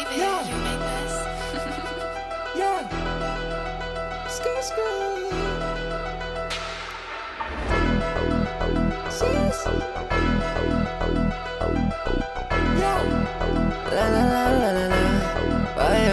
David, you make this. Yeah. Skr. Sis. Yeah. La. Ay.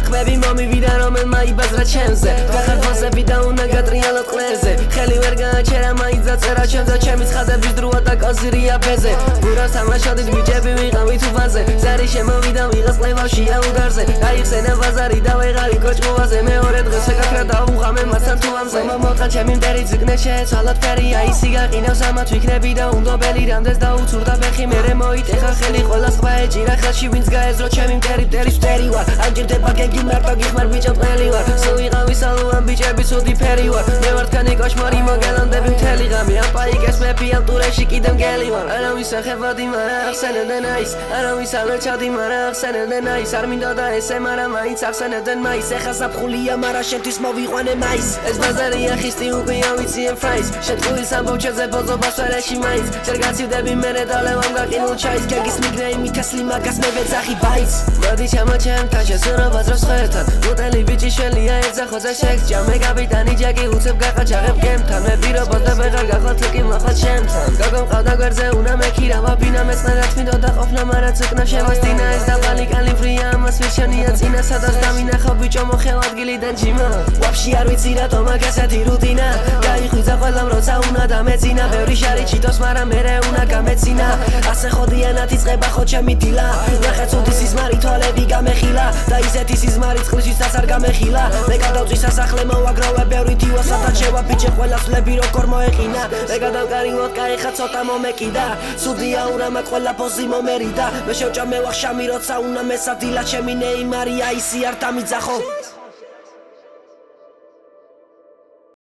ხმები მომივიდა რომელმა იბაზრა ჩემზე გახარფასები და უნდა გატრიალოთ ყლეზე ხელი ვერ გააჩერა მაინც დაწერა ჩემზე ჩემი ცხადების დროა და კაზირია ფეზე გურას თამაშობდით ბიჭები ვიყავით უბანზე ზარი შემოვიდა ვიღაც ყლებავში აუდარზე აიხსენა ბაზარი და ვეღარი კოჭმოვაზე მეორე დღეს ეკაქრა და უღამე მასთან თუ ამზე მომოყა ჩემი მტერი ძიგნე შეეცვალოთ ფერი აისი გაყინავს ამათ ვიქნები და უნდობელი რამდენს დაუცურდა ფეხი მერე მოიტეხა ხელი ყველა სხვა ეჭირა ხელში ვინც გაეძრო ჩემი მტერი მტერის მტერი ვარ არ ჭირდება გენგი მარტო გიხმარ ბიჭო ყველი ვარ სულ ვიყავი სალუან ბიჭები ცუდი ფერი ვარ მე ვარ თქვენი კოშმარი მოგელანდები მთელი ღამე ამ პაიკეს მეფი ამ ტურეში კიდე მგელი ვარ არავის ახებოდი მარა ახსენებდნენ აის არავის არ ვეჩავდი მარა ახსენებდნენ აის არ მინდოდა ესე მარა მაინც ახსენებდნენ მაის ეხა საფხულია მარა შენთვის მოვიყვანე მაის ეს ბაზარია ხისტი უკვე ავიციან ფრაის შეთყულის ამბავჩაზე ბოზობას ვერეში მაინც ჯერ გაცივდები მერე დალევამ გაყინულ ჩაის გეგის მიგნე იმითესლი მაგას მე ვეძახი ბაიც მოდი ჩამოჩემთან შესურობა ძროს ხვერთან მუტელი ბიჭი შველია ეძა ხოძე შეგჭა მე კაპიტანი ჯაკი უცებ გაყაჩაღებ გემთან მე პირობას და ვეღარ გახვალ თუკი მახვალ ჩემთან გაგომყავდა გვერდზე უნდა მექირა ვაბინა მეწყნარად მინდოდა ყოფნა მარა ცეკნა შევასდინა ეს დაბალი კალიფრია ამას ვეშენია წინა სადაც დავინახავ ბიჭო მოხევ ადგილიდან ჯიმა ვაფშე არ ვიცი რატომ მაგასეთი რუტინა გაიხვიძა ყველამ როცა უნდა დამეცინა ბევრი შარი ჩიტოს მარა მერე უნდა გამეცინა ასე ხოდიანად იწყება ხო ჩემი დილა ნახე ცუდი სიზმარი თვალები გამეხილა და ისეთი სიზმარი წყლისთვისაც არ გამეხილა მე გადავწვი სასახლე მოვაგროვე ბევრი თივა სადაც შევა ბიჭე ყველას ვლები როგორ მოეყინა მე გადავკარი ვოდკა ეხა ცოტა მომეკიდა სუდია ურამა ყველა პოზი მომერიდა მე შევჭამე ვახშამი როცა უნდა მესადილა ჩემი ნეიმარი აისი არ დამიძახო